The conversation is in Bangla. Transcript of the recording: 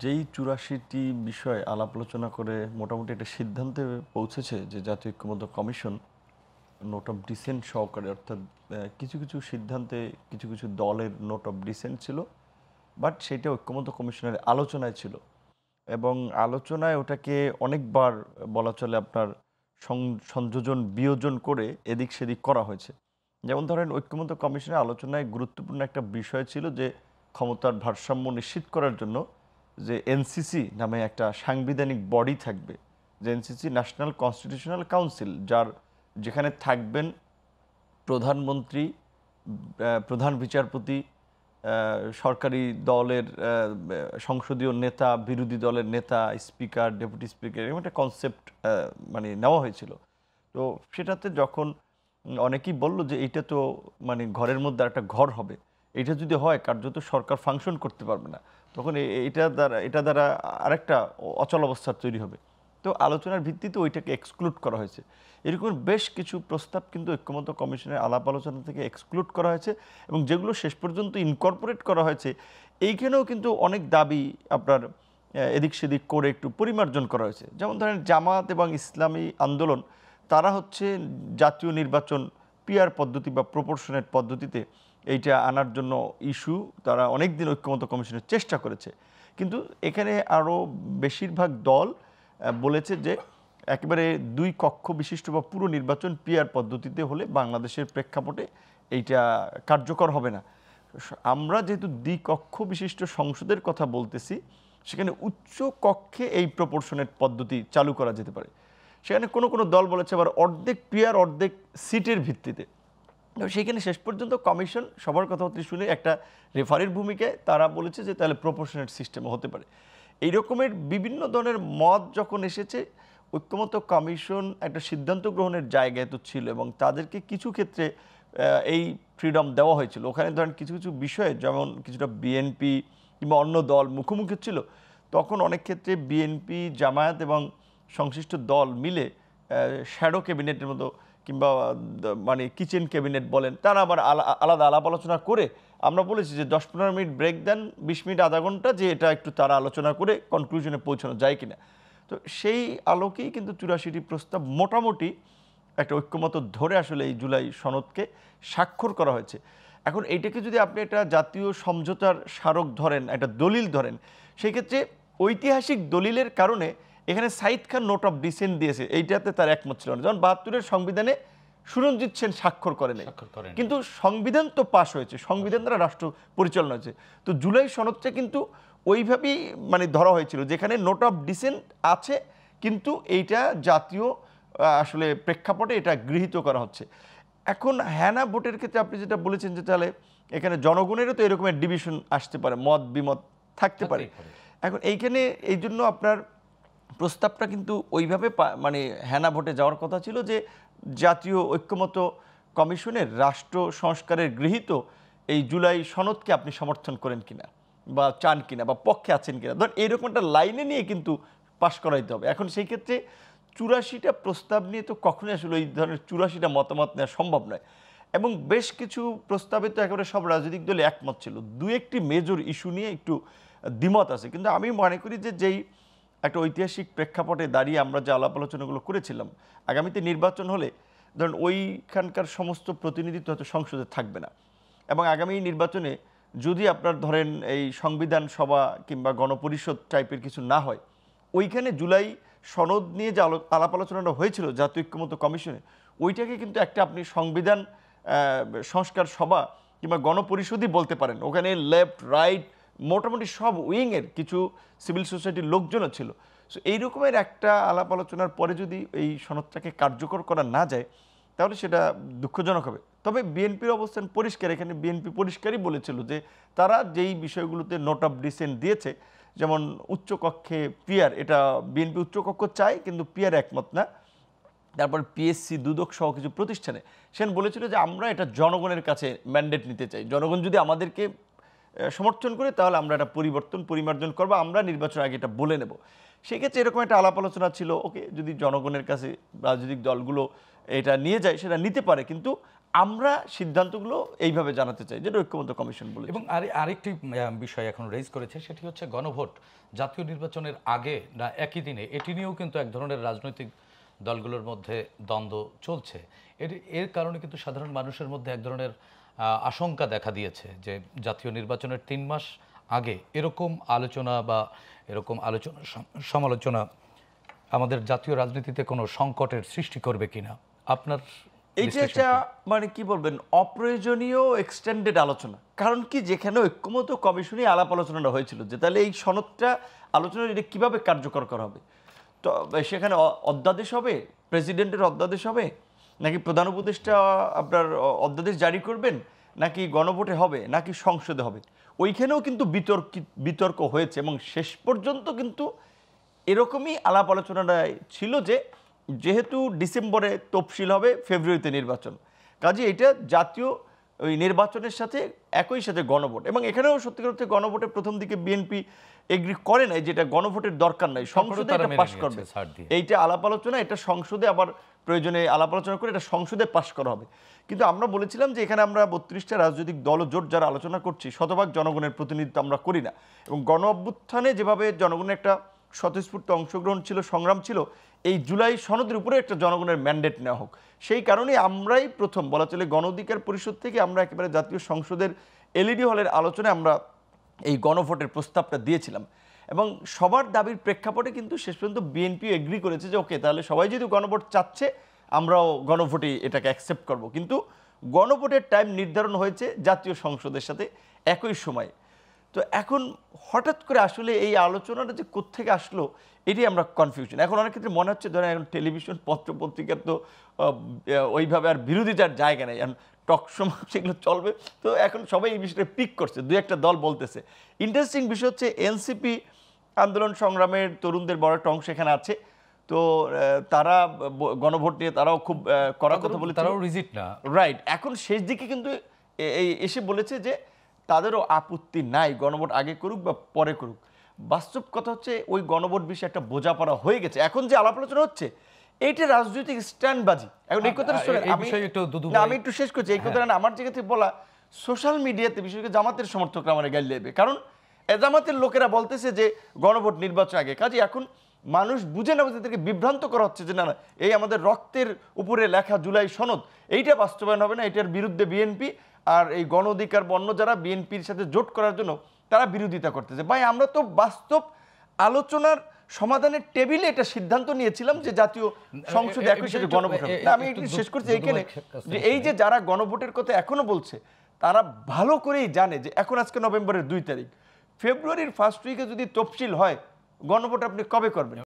যেই ৮৪টি বিষয় আলাপ আলোচনা করে মোটামুটি একটা সিদ্ধান্তে পৌঁছেছে যে জাতীয় ঐক্যমত্য কমিশন নোট অফ ডিসেন্ট সহকারে, অর্থাৎ কিছু কিছু সিদ্ধান্তে কিছু কিছু দলের নোট অফ ডিসেন্ট ছিল, বাট সেটা ঐক্যমত্য কমিশনের আলোচনায় ছিল এবং আলোচনায় ওটাকে অনেকবার বলা চলে আপনার সংযোজন বিয়োজন করে এদিক সেদিক করা হয়েছে। যেমন ধরেন, ঐক্যমত্য কমিশনের আলোচনায় গুরুত্বপূর্ণ একটা বিষয় ছিল যে ক্ষমতার ভারসাম্য নিশ্চিত করার জন্য যে এনসিসি নামে একটা সাংবিধানিক বডি থাকবে, যে এনসিসি ন্যাশনাল কনস্টিটিউশনাল কাউন্সিল, যেখানে থাকবেন প্রধানমন্ত্রী, প্রধান বিচারপতি, সরকারি দলের সংসদীয় নেতা, বিরোধী দলের নেতা, স্পিকার, ডেপুটি স্পিকার, এরকম একটা কনসেপ্ট মানে নেওয়া হয়েছিল। তো সেটাতে যখন অনেকেই বলল যে এইটা তো মানে ঘরের মধ্যে একটা ঘর হবে, এটা যদি হয় কার্যত সরকার ফাংশন করতে পারবে না, তখন এটা দ্বারা আরেকটা অচল অবস্থা তৈরি হবে। তো আলোচনার ভিত্তিতে ওইটাকে এক্সক্লুড করা হয়েছে। এরকম বেশ কিছু প্রস্তাব কিন্তু ঐক্যমত্য কমিশনের আলাপ আলোচনা থেকে এক্সক্লুড করা হয়েছে এবং যেগুলো শেষ পর্যন্ত ইনকর্পোরেট করা হয়েছে, এইখানেও কিন্তু অনেক দাবি আপনার এদিক সেদিক করে একটু পরিমার্জন করা হয়েছে। যেমন ধরেন, জামাত এবং ইসলামী আন্দোলন, তারা হচ্ছে জাতীয় নির্বাচন পিআর পদ্ধতি বা প্রপোর্শনেট পদ্ধতিতে এইটা আনার জন্য ইস্যু তারা অনেক দিন ঐক্যমত্য কমিশনের চেষ্টা করেছে। কিন্তু এখানে আরও বেশিরভাগ দল বলেছে যে একেবারে দুই কক্ষ বিশিষ্ট বা পুরো নির্বাচন পিআর পদ্ধতিতে হলে বাংলাদেশের প্রেক্ষাপটে এইটা কার্যকর হবে না। আমরা যেহেতু দ্বিকক্ষ বিশিষ্ট সংসদের কথা বলতেছি, সেখানে উচ্চ কক্ষে এই প্রপোর্শনেট পদ্ধতি চালু করা যেতে পারে। সেখানে কোনো কোনো দল বলেছে আবার অর্ধেক পিআর অর্ধেক সিটের ভিত্তিতে। সেইখানে শেষ পর্যন্ত কমিশন সবার কথাবার্তা শুনে একটা রেফারির ভূমিকায় তারা বলেছে যে তাহলে প্রপোর্শনেট সিস্টেম হতে পারে। এই রকমের বিভিন্ন ধরনের মত যখন এসেছে, ঐক্যমত্য কমিশন একটা সিদ্ধান্ত গ্রহণের জায়গায় তো ছিল এবং তাদেরকে কিছু ক্ষেত্রে এই ফ্রিডম দেওয়া হয়েছিল। ওখানে ধরেন কিছু কিছু বিষয়ে, যেমন কিছুটা বিএনপি কিংবা অন্য দল মুখোমুখি ছিল, তখন অনেক ক্ষেত্রে বিএনপি, জামায়াত এবং সংশ্লিষ্ট দল মিলে শ্যাডো ক্যাবিনেটের মতো কিংবা মানে কিচেন ক্যাবিনেট বলেন, তারা আবার আলাদা আলাপ আলোচনা করে আমরা বলেছি যে 10-15 মিনিট ব্রেক দেন, 20 মিনিট আধা ঘন্টা, যে এটা একটু তারা আলোচনা করে কনক্লুশনে পৌঁছানো যায় কিনা। তো সেই আলোকেই কিন্তু 84টি প্রস্তাব মোটামুটি একটা ঐক্যমত ধরে আসলে এই জুলাই সনদকে স্বাক্ষর করা হয়েছে। এখন এইটাকে যদি আপনি একটা জাতীয় সমঝোতার স্মারক ধরেন, একটা দলিল ধরেন, সেই ক্ষেত্রে ঐতিহাসিক দলিলের কারণে এখানে সাইদ খান নোট অফ ডিসেন্ট দিয়েছে, এইটাতে তার একমত ছিল না। যেমন 72-এর সংবিধানে সুরঞ্জিত সেন স্বাক্ষর করেনি, কিন্তু সংবিধান তো পাশ হয়েছে, সংবিধান দ্বারা রাষ্ট্র পরিচালনা হয়েছে। তো জুলাই সনদটা কিন্তু ওইভাবেই মানে ধরা হয়েছিল, যেখানে নোট অফ ডিসেন্ট আছে কিন্তু এইটা জাতীয় আসলে প্রেক্ষাপটে এটা গৃহীত করা হচ্ছে। এখন হ্যানা ভোটের ক্ষেত্রে আপনি যেটা বলেছেন যে তাহলে এখানে জনগণেরও তো এরকমের ডিভিশন আসতে পারে, মত বিমত থাকতে পারে। এখন এইখানে এই জন্য আপনার প্রস্তাবটা কিন্তু ওইভাবে মানে হ্যানা ভোটে যাওয়ার কথা ছিল যে জাতীয় ঐক্যমত্য কমিশনের রাষ্ট্র সংস্কারের গৃহীত এই জুলাই সনদকে আপনি সমর্থন করেন কিনা বা চান কিনা বা পক্ষে আছেন কিনা, ধর এইরকম একটা লাইনে নিয়ে কিন্তু পাশ করাইতে হবে। এখন সেই ক্ষেত্রে 84টা প্রস্তাব নিয়ে তো কখনোই আসলে এই ধরনের 84টা মতামত নেওয়া সম্ভব নয় এবং বেশ কিছু প্রস্তাবে তো একেবারে সব রাজনৈতিক দলে একমত ছিল। দু একটি মেজর ইস্যু নিয়ে একটু দ্বিমত আছে, কিন্তু আমি মনে করি যে যেই একটা ঐতিহাসিক প্রেক্ষাপটে দাঁড়িয়ে আমরা যে আলাপ আলোচনাগুলো করেছিলাম, আগামীতে নির্বাচন হলে ধরুন ওইখানকার সমস্ত প্রতিনিধিত্ব হয়তো সংসদে থাকবে না এবং আগামী নির্বাচনে যদি আপনার ধরেন এই সংবিধান সভা কিংবা গণপরিষদ টাইপের কিছু না হয়, ওইখানে জুলাই সনদ নিয়ে যে আলাপ আলোচনাটা হয়েছিল জাতীয় ঐক্যমত্য কমিশনে, ওইটাকে কিন্তু একটা আপনি সংবিধান সংস্কার সভা কিংবা গণপরিষদই বলতে পারেন। ওখানে লেফট রাইট মোটামুটি সব উইংয়ের কিছু সিভিল সোসাইটির লোকজনও ছিল। সো এই রকমের একটা আলাপ আলোচনার পরে যদি এই সনদটাকে কার্যকর করা না যায়, তাহলে সেটা দুঃখজনক হবে। তবে বিএনপির অবস্থান পরিষ্কার, এখানে বিএনপি পরিষ্কারই বলেছিল যে তারা যেই বিষয়গুলোতে নোট অফ ডিসেন্ট দিয়েছে, যেমন উচ্চকক্ষে পিআর, এটা বিএনপি উচ্চকক্ষ চায় কিন্তু পিআর একমত না। তারপর পিএসসি, দুদক সহ কিছু প্রতিষ্ঠানে সেন বলেছিল যে আমরা এটা জনগণের কাছে ম্যান্ডেট নিতে চাই, জনগণ যদি আমাদেরকে সমর্থন করে তাহলে আমরা এটা পরিমার্জন করবো, আমরা নির্বাচন আগে এটা বলে নেব। সেক্ষেত্রে এরকম একটা আলাপ আলোচনা ছিল, ওকে যদি জনগণের কাছে রাজনৈতিক দলগুলো এটা নিয়ে যায় সেটা নিতে পারে, কিন্তু আমরা সিদ্ধান্তগুলো এইভাবে জানাতে চাই, যেটা ঐক্যমত্য কমিশন বলেছে। এবং আরেকটি বিষয় এখন রেজ করেছে, সেটি হচ্ছে গণভোট জাতীয় নির্বাচনের আগে না একই দিনে, এটি নিয়েও কিন্তু এক ধরনের রাজনৈতিক দলগুলোর মধ্যে দ্বন্দ্ব চলছে। এর কারণে কিন্তু সাধারণ মানুষের মধ্যে এক ধরনের আশঙ্কা দেখা দিয়েছে যে জাতীয় নির্বাচনের ৩ মাস আগে এরকম আলোচনা বা এরকম আলোচনা সমালোচনা আমাদের জাতীয় রাজনীতিতে কোনো সংকটের সৃষ্টি করবে কিনা। আপনার এইটা একটা মানে কি বলবেন, অপ্রয়োজনীয় এক্সটেন্ডেড আলোচনা। কারণ কি, যেখানে ঐক্যমত্য কমিশনে আলাপ আলোচনাটা হয়েছিল যে তাহলে এই সনদটা আলোচনা এটা কীভাবে কার্যকর করা হবে, তো সেখানে অধ্যাদেশ হবে, প্রেসিডেন্টের অধ্যাদেশ হবে, নাকি প্রধান উপদেষ্টা আপনার অধ্যাদেশ জারি করবেন, নাকি গণভোটে হবে, নাকি সংসদে হবে, ওইখানেও কিন্তু বিতর্ক হয়েছে। এবং শেষ পর্যন্ত কিন্তু এরকমই আলাপ আলোচনাটা ছিল যে যেহেতু ডিসেম্বরে তফসিল হবে, ফেব্রুয়ারিতে নির্বাচন, কাজে এটা জাতীয় ওই নির্বাচনের সাথে একই সাথে গণভোট। এবং এখানেও সত্যিকার অর্থে গণভোটের প্রথম দিকে বিএনপি এগ্রি করে নাই, যেটা গণভোটের দরকার নাই, সংসদে এটা পাস করবে। এইটা আলাপ আলোচনা, এটা সংসদে আবার প্রয়োজনে আলাপ আলোচনা করে এটা সংসদে পাস করা হবে। কিন্তু আমরা বলেছিলাম যে এখানে আমরা 32টা রাজনৈতিক দল ও জোট যারা আলোচনা করছি, শতভাগ জনগণের প্রতিনিধিত্ব আমরা করি না। এবং গণ অভ্যুত্থানে যেভাবে জনগণের একটা স্বতঃস্ফূর্ত অংশগ্রহণ ছিল, সংগ্রাম ছিল, এই জুলাই সনদের উপরে একটা জনগণের ম্যান্ডেট নেওয়া হোক, সেই কারণে আমরাই প্রথম বলা চলে গণ অধিকার পরিষদ থেকে আমরা একেবারে জাতীয় সংসদের এলইডি হলের আলোচনায় আমরা এই গণভোটের প্রস্তাবটা দিয়েছিলাম। এবং সবার দাবির প্রেক্ষাপটে কিন্তু শেষ পর্যন্ত বিএনপিও এগ্রি করেছে যে ওকে, তাহলে সবাই যদি গণভোট চাচ্ছে আমরাও গণভোটে এটাকে অ্যাকসেপ্ট করব। কিন্তু গণভোটের টাইম নির্ধারণ হয়েছে জাতীয় সংসদের সাথে একই সময়। তো এখন হঠাৎ করে আসলে এই আলোচনাটা যে কোত্থেকে আসলো, এটি আমরা কনফিউশন। এখন অনেক ক্ষেত্রে মনে হচ্ছে ধরেন এখন টেলিভিশন পত্র পত্রিকার তো ওইভাবে আর বিরোধিতার জায়গা নেই, এখন টক শো সেগুলো চলবে, তো এখন সবাই এই বিষয়টা পিক করছে, দু একটা দল বলতেছে। ইন্টারেস্টিং বিষয় হচ্ছে এনসিপি আন্দোলন সংগ্রামের তরুণদের বড় একটা অংশ এখানে আছে, তো তারা গণভোট নিয়ে তারাও খুব কড়া কথা বলে, তারাও রিজিট না, রাইট। এখন শেষ দিকে কিন্তু এই এসে বলেছে যে তাদেরও আপত্তি নাই, গণভোট আগে করুক বা পরে করুক। বাস্তব কথা হচ্ছে ওই গণভোট বিষয়ে একটা বোঝাপড়া হয়ে গেছে। এখন যে আলাপ আলোচনা হচ্ছে এইটা রাজনৈতিক স্ট্যান্ডবাজি। এখন এই কথাটা আমি একটু শেষ করছি, এই কথাটা আমার জায়গা থেকে বলা, সোশ্যাল মিডিয়াতে বিশেষ করে জামাতের সমর্থকরা আমার গাল দেবে, কারণ জামাতের লোকেরা বলতেছে যে গণভোট নির্বাচন আগে। কাজে এখন মানুষ বুঝে না, তাদেরকে বিভ্রান্ত করা হচ্ছে যে না না, এই আমাদের রক্তের উপরে লেখা জুলাই সনদ এইটা বাস্তবায়ন হবে না, এটার বিরুদ্ধে বিএনপি, আর এই গণ অধিকার বন্য যারা বিএনপির সাথে জোট করার জন্য তারা বিরোধিতা করতেছে। ভাই আমরা তো বাস্তব আলোচনার সমাধানের টেবিলে এটা সিদ্ধান্ত নিয়েছিলাম যে জাতীয় সংসদে একই সাথে গণভোট হবে। আমি একটু শেষ করছি এইখানে, যে এই যে যারা গণভোটের কথা এখনো বলছে তারা ভালো করেই জানে যে এখন আজকে নভেম্বরের 2 তারিখ, ফেব্রুয়ারির ফার্স্ট উইকে যদি তফসিল হয়, গণভোট আপনি কবে করবেন?